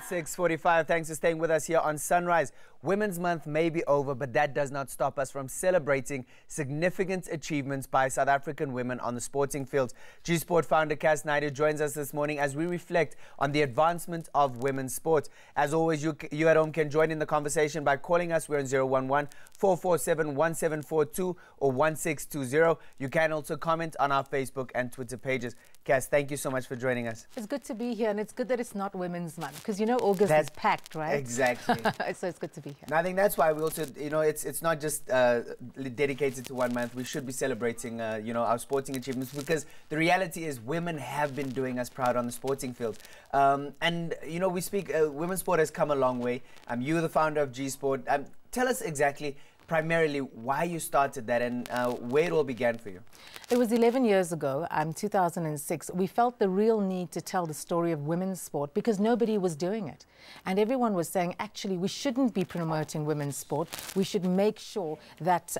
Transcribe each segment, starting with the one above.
6:45. Thanks for staying with us here on Sunrise. Women's Month may be over, but that does not stop us from celebrating significant achievements by South African women on the sporting field. Gsport founder Kass Naidoo joins us this morning as we reflect on the advancement of women's sport. As always, you at home can join in the conversation by calling us. We're on 011-447-1742 or 1620. You can also comment on our Facebook and Twitter pages. Kass, thank you so much for joining us. It's good to be here, and it's good that it's not Women's Month, because you know August is packed, right? Exactly. So it's good to be here. And I think that's why we also, it's not just dedicated to 1 month. We should be celebrating, our sporting achievements, because the reality is women have been doing us proud on the sporting field. We speak, women's sport has come a long way. You're the founder of Gsport. Tell us exactly, primarily, why you started that and where it all began for you. It was 11 years ago, 2006. We felt the real need to tell the story of women's sport because nobody was doing it. And everyone was saying, actually, we shouldn't be promoting women's sport. We should make sure that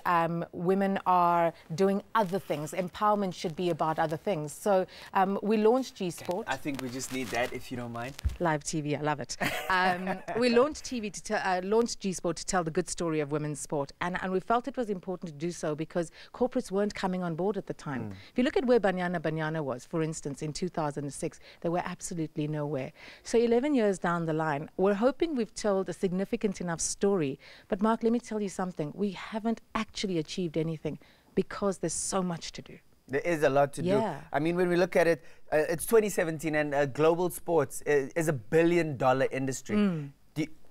women are doing other things. Empowerment should be about other things. So we launched Gsport. I think we just need that, if you don't mind. Live TV, I love it. We launched launched Gsport to tell the good story of women's sport. And we felt it was important to do so because corporates weren't coming on board at the time. If you look at where Banyana was, for instance, in 2006, they were absolutely nowhere. So 11 years down the line, we're hoping we've told a significant enough story. But Mark, let me tell you something. We haven't actually achieved anything because there's so much to do. There is a lot to do. I mean, when we look at it, it's 2017 and global sports is $1 billion industry.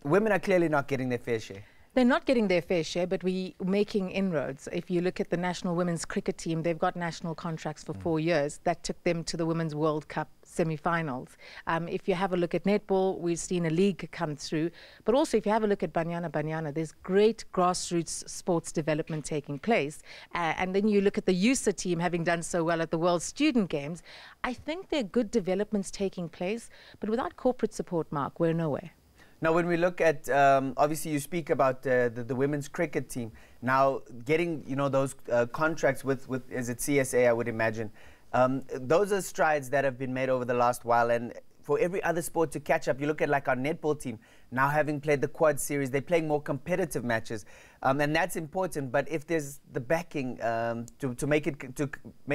Women are clearly not getting their fair share. They're not getting their fair share, but we're making inroads. If you look at the national women's cricket team, they've got national contracts for 4 years. That took them to the Women's World Cup semi-finals. If you have a look at netball, we've seen a league come through. But also, if you have a look at Banyana, there's great grassroots sports development taking place. And then you look at the USA team having done so well at the World Student Games. I think there are good developments taking place, but without corporate support, Mark, we're nowhere. Now, when we look at, obviously you speak about the women's cricket team, now getting, those contracts with, is it CSA, I would imagine. Those are strides that have been made over the last while, and for every other sport to catch up, you look at like our netball team, now having played the quad series, they're playing more competitive matches, and that's important, but if there's the backing to make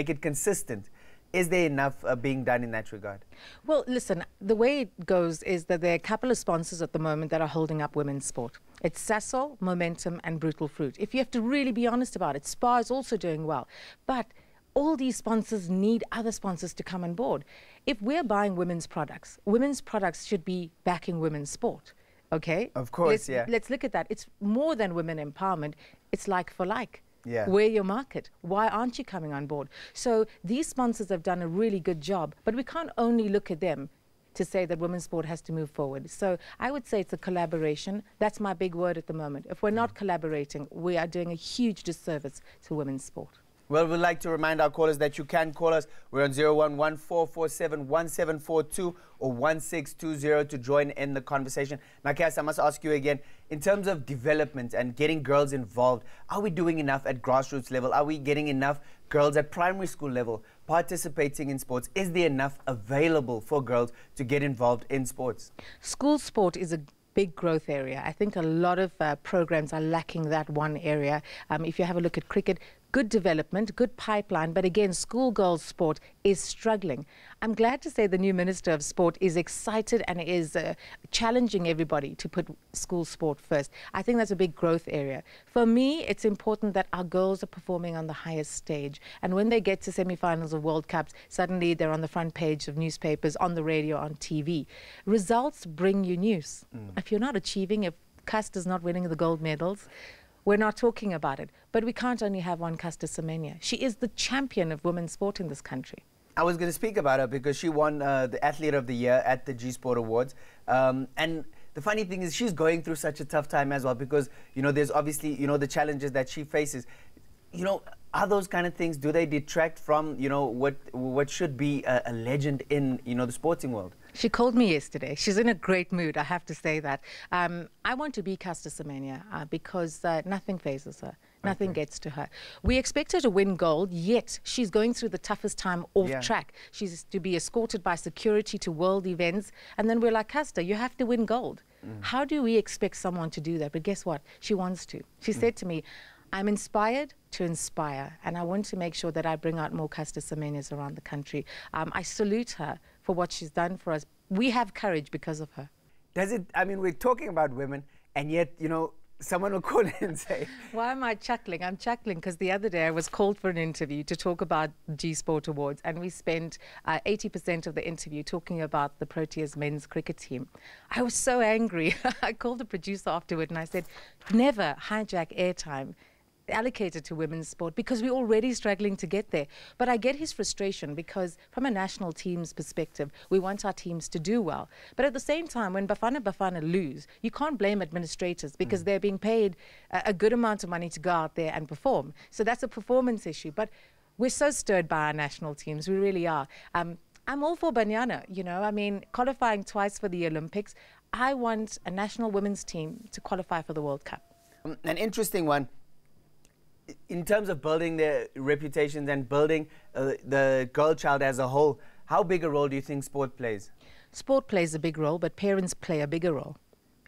it consistent, is there enough being done in that regard? Well, listen, the way it goes is that there are a couple of sponsors at the moment that are holding up women's sport. It's Sasol, Momentum and Brutal Fruit. If you have to really be honest about it, Spa is also doing well. But all these sponsors need other sponsors to come on board. If we're buying women's products should be backing women's sport. Okay? Of course, Let's look at that. It's more than women empowerment. It's like for like. Yeah. We're your market. Why aren't you coming on board? So these sponsors have done a really good job, but we can't only look at them to say that women's sport has to move forward. So I would say it's a collaboration. That's my big word at the moment. If we're not collaborating, we are doing a huge disservice to women's sport. Well, we'd like to remind our callers that you can call us. We're on 011-447-1742 or 1620 to join in the conversation. Now, Kass, I must ask you again, in terms of development and getting girls involved, are we doing enough at grassroots level? Are we getting enough girls at primary school level participating in sports? Is there enough available for girls to get involved in sports? School sport is a big growth area. I think a lot of programs are lacking that one area. If you have a look at cricket, good development, good pipeline, but again, schoolgirls sport is struggling. I'm glad to say the new Minister of Sport is excited and is challenging everybody to put school sport first. I think that's a big growth area. For me, it's important that our girls are performing on the highest stage. And when they get to semi-finals of World Cups, suddenly they're on the front page of newspapers, on the radio, on TV. Results bring you news. If you're not achieving, if Kass is not winning the gold medals, we're not talking about it. But we can't only have one Caster Semenya. She is the champion of women's sport in this country. I was going to speak about her because she won the Athlete of the Year at the Gsport Awards. And the funny thing is she's going through such a tough time as well because, there's obviously, the challenges that she faces. Are those kind of things, do they detract from, what should be a legend in, the sporting world? She called me yesterday. She's in a great mood, I have to say that. I want to be Caster Semenya because nothing phases her. Nothing gets to her. We expect her to win gold, yet she's going through the toughest time off track. She's to be escorted by security to world events. And then we're like, Casta, you have to win gold. How do we expect someone to do that? But guess what? She wants to. She said to me, I'm inspired to inspire, and I want to make sure that I bring out more Caster Semenya's around the country. I salute her for what she's done for us. We have courage because of her. Does it, I mean, we're talking about women, and yet, you know, someone will call in and say... Why am I chuckling? I'm chuckling because the other day I was called for an interview to talk about Gsport Awards, and we spent 80% of the interview talking about the Proteas men's cricket team. I was so angry. I called the producer afterward and I said, never hijack airtime allocated to women's sport because we're already struggling to get there. But I get his frustration because from a national team's perspective, we want our teams to do well. But at the same time, when Bafana lose, you can't blame administrators because they're being paid a good amount of money to go out there and perform. So that's a performance issue. But we're so stirred by our national teams. We really are. I'm all for Banyana, you know. I mean, qualifying twice for the Olympics. I want a national women's team to qualify for the World Cup. An interesting one. In terms of building their reputations and building the girl child as a whole, how big a role do you think sport plays? Sport plays a big role, but parents play a bigger role.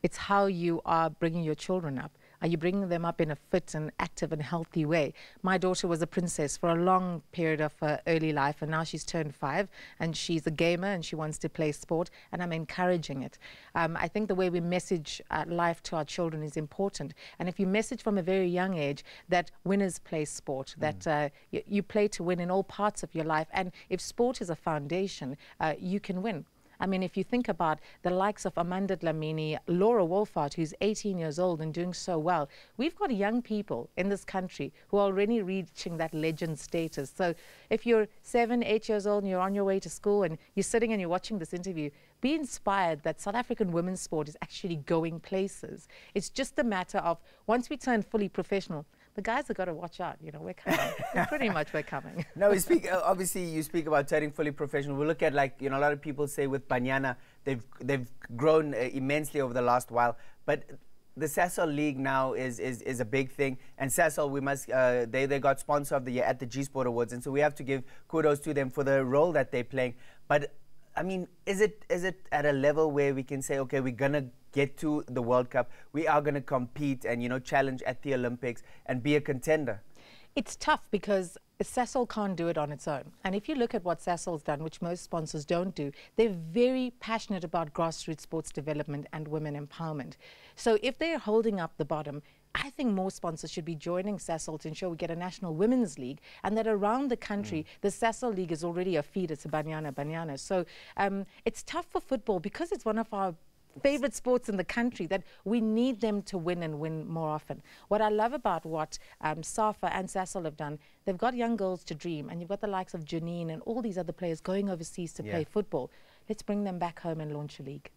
It's how you are bringing your children up. Are you bringing them up in a fit and active and healthy way? My daughter was a princess for a long period of her early life, and now she's turned 5, and she's a gamer, and she wants to play sport, and I'm encouraging it. I think the way we message life to our children is important. And if you message from a very young age that winners play sport, that you play to win in all parts of your life, and if sport is a foundation, you can win. I mean, if you think about the likes of Amanda Dlamini, Laura Wolfart, who's 18 years old and doing so well, we've got young people in this country who are already reaching that legend status. So if you're 7, 8 years old and you're on your way to school and you're sitting and you're watching this interview, be inspired that South African women's sport is actually going places. It's just a matter of once we turn fully professional, the guys have got to watch out. You know, we're coming. Pretty much we're coming. No, we speak, obviously you speak about turning fully professional. We look at, like, you know, a lot of people say with Banyana, they've grown immensely over the last while. But the Sasol League now is a big thing. And Sasol, we must, they got Sponsor of the Year at the Gsport Awards. And so we have to give kudos to them for the role that they're playing. But I mean, is it at a level where we can say, okay, we're going to get to the World Cup, we are going to compete and, you know, challenge at the Olympics and be a contender? It's tough because Sasol can't do it on its own. And if you look at what Sasol's done, which most sponsors don't do, they're very passionate about grassroots sports development and women empowerment. So if they're holding up the bottom, I think more sponsors should be joining Sasol to ensure we get a national women's league, and that around the country, the Sasol League is already a feeder to Banyana. So it's tough for football because it's one of our favorite sports in the country that we need them to win and win more often. What I love about what SAFA and Sasol have done, they've got young girls to dream, and you've got the likes of Janine and all these other players going overseas to play football. Let's bring them back home and launch a league.